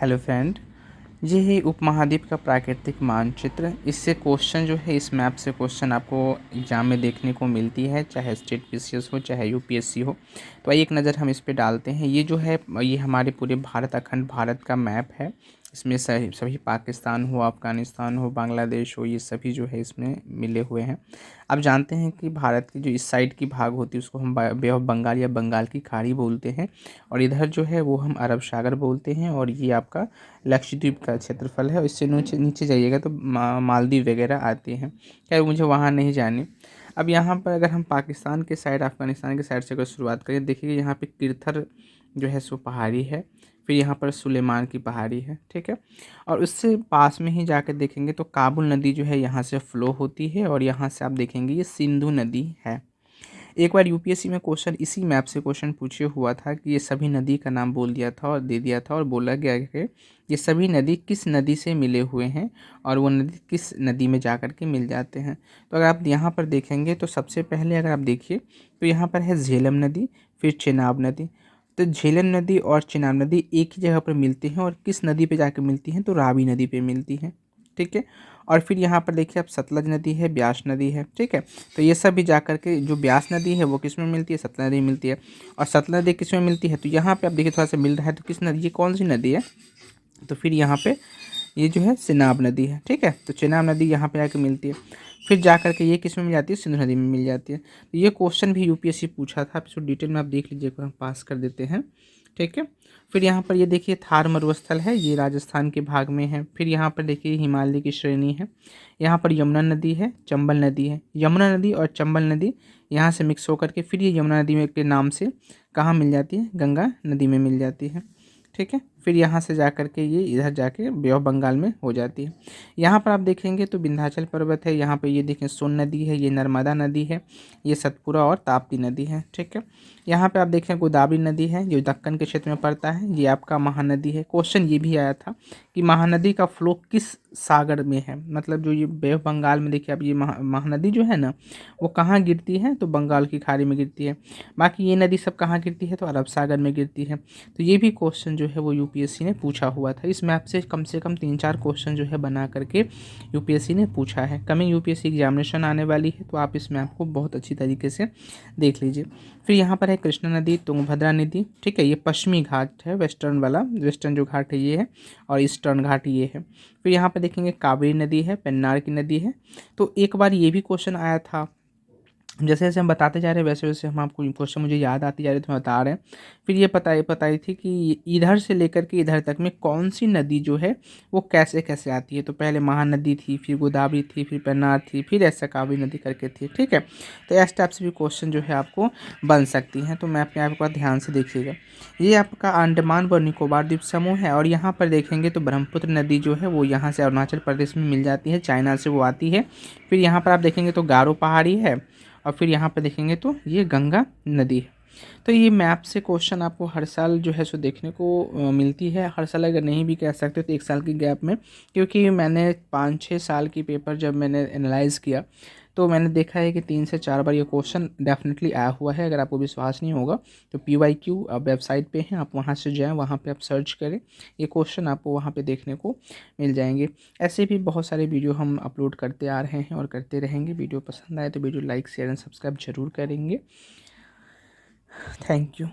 Hello friend, ये है उपमहाद्वीप का प्राकृतिक मानचित्र। इससे क्वेश्चन जो है, इस मैप से क्वेश्चन आपको एग्जाम में देखने को मिलती है, चाहे स्टेट पीसीएस हो चाहे यूपीएससी हो। तो एक नज़र हम इस पे डालते हैं। ये जो है, ये हमारे पूरे भारत, अखंड भारत का मैप है। इसमें सभी पाकिस्तान हो, अफ़गानिस्तान हो, बांग्लादेश हो, ये सभी जो है इसमें मिले हुए हैं। आप जानते हैं कि भारत की जो इस साइड की भाग होती है उसको हम बे ऑफ बंगाल या बंगाल की खाड़ी बोलते हैं, और इधर जो है वो हम अरब सागर बोलते हैं। और ये आपका लक्षद्वीप का क्षेत्रफल है, और इससे नीचे नीचे जाइएगा तो मालदीव वगैरह आती हैं। खैर, मुझे वहाँ नहीं जानी। अब यहाँ पर अगर हम पाकिस्तान के साइड, अफ़गानिस्तान के साइड से अगर शुरुआत करें, देखिए यहाँ पे किरथर जो है सो पहाड़ी है, फिर यहाँ पर सुलेमान की पहाड़ी है, ठीक है। और उससे पास में ही जाकर देखेंगे तो काबुल नदी जो है यहाँ से फ़्लो होती है, और यहाँ से आप देखेंगे ये सिंधु नदी है। एक बार यूपीएससी में क्वेश्चन इसी मैप से क्वेश्चन पूछे हुआ था कि ये सभी नदी का नाम बोल दिया था और दे दिया था, और बोला गया कि ये सभी नदी किस नदी से मिले हुए हैं और वो नदी किस नदी में जा कर के मिल जाते हैं। तो अगर आप यहाँ पर देखेंगे तो सबसे पहले अगर आप देखिए तो यहाँ पर है झेलम नदी, फिर चेनाब नदी। तो झेलम नदी और चेनाब नदी एक ही जगह पर मिलती हैं, और किस नदी पे जाकर मिलती हैं, तो रावी नदी पे मिलती हैं, ठीक है। और फिर यहाँ पर देखिए अब सतलज नदी है, ब्यास नदी है, ठीक है। तो ये सब भी जा कर के, जो ब्यास नदी है वो किस में मिलती है, सतलज नदी में मिलती है। और सतलज नदी किस में मिलती है, तो यहाँ पे आप देखिए थोड़ा सा मिल रहा है, तो किस नदी, ये कौन सी नदी है, तो फिर यहाँ पे ये जो है चेनाब नदी है, ठीक है। तो चेनाब नदी यहाँ पे आके मिलती है, फिर जा कर के ये किस में मिल जाती है, सिंधु नदी में मिल जाती है। तो ये क्वेश्चन भी यूपीएससी पूछा था, आप इसको डिटेल में आप देख लीजिए, हम पास कर देते हैं, ठीक है। फिर यहाँ पर ये देखिए थार मरुस्थल है, ये राजस्थान के भाग में है। फिर यहाँ पर देखिए हिमालय की श्रेणी है। यहाँ पर यमुना नदी है, चंबल नदी है। यमुना नदी और चंबल नदी यहाँ से मिक्स होकर के फिर ये यमुना नदी में के नाम से कहाँ मिल जाती है, गंगा नदी में मिल जाती है, ठीक है। फिर यहाँ से जा कर के ये इधर जाके बे ऑफ बंगाल में हो जाती है। यहाँ पर आप देखेंगे तो विंध्याचल पर्वत है, यहाँ पे ये देखें सोन नदी है, ये नर्मदा नदी है, ये सतपुरा और ताप्ती नदी है, ठीक है। यहाँ पे आप देखें गोदावरी नदी है, जो दक्कन के क्षेत्र में पड़ता है, ये आपका महानदी है। क्वेश्चन ये भी आया था कि महानदी का फ्लो किस सागर में है, मतलब जो ये बे ऑफ बंगाल में देखिए अब ये महानदी जो है ना, वो कहाँ गिरती है, तो बंगाल की खाड़ी में गिरती है। बाकी ये नदी सब कहाँ गिरती है, तो अरब सागर में गिरती है। तो ये भी क्वेश्चन जो है वो यूपीएससी ने पूछा हुआ था। इस मैप से कम 3-4 क्वेश्चन जो है बना करके यूपीएससी ने पूछा है। कमिंग यूपीएससी एग्जामिनेशन आने वाली है, तो आप इस मैप को बहुत अच्छी तरीके से देख लीजिए। फिर यहाँ पर है कृष्णा नदी, तुंगभद्रा नदी, ठीक है। ये पश्चिमी घाट है, वेस्टर्न वाला, वेस्टर्न जो घाट है ये है, और ईस्टर्न घाट ये है। फिर यहाँ पर देखेंगे कावेरी नदी है, पेन्नार की नदी है। तो एक बार ये भी क्वेश्चन आया था, जैसे जैसे हम बताते जा रहे हैं वैसे वैसे हम आपको क्वेश्चन मुझे याद आती जा रही है, तो बता रहे हैं। फिर ये बताई थी कि इधर से लेकर के इधर तक में कौन सी नदी जो है वो कैसे कैसे आती है। तो पहले महानदी थी, फिर गोदावरी थी, फिर पेन्नार थी, फिर ऐसा कावेरी नदी करके थी, ठीक है। तो इस टाइप से भी क्वेश्चन जो है आपको बन सकती हैं। तो मैं अपने आप को ध्यान से देखिएगा। ये आपका अंडमान व निकोबार द्वीप समूह है, और यहाँ पर देखेंगे तो ब्रह्मपुत्र नदी जो है वो यहाँ से अरुणाचल प्रदेश में मिल जाती है, चाइना से वो आती है। फिर यहाँ पर आप देखेंगे तो गारो पहाड़ी है, और फिर यहाँ पे देखेंगे तो ये गंगा नदी है। तो ये मैप से क्वेश्चन आपको हर साल जो है सो देखने को मिलती है। हर साल अगर नहीं भी कह सकते तो 1 साल की गैप में, क्योंकि मैंने 5-6 साल की पेपर जब मैंने एनालाइज़ किया तो मैंने देखा है कि 3 से 4 बार ये क्वेश्चन डेफिनेटली आया हुआ है। अगर आपको विश्वास नहीं होगा तो PYQ वेबसाइट पे है, आप वहाँ से जाएँ, वहाँ पे आप सर्च करें, ये क्वेश्चन आपको वहाँ पे देखने को मिल जाएंगे। ऐसे भी बहुत सारे वीडियो हम अपलोड करते आ रहे हैं और करते रहेंगे। वीडियो पसंद आए तो video like share and subscribe जरूर करेंगे। Thank you.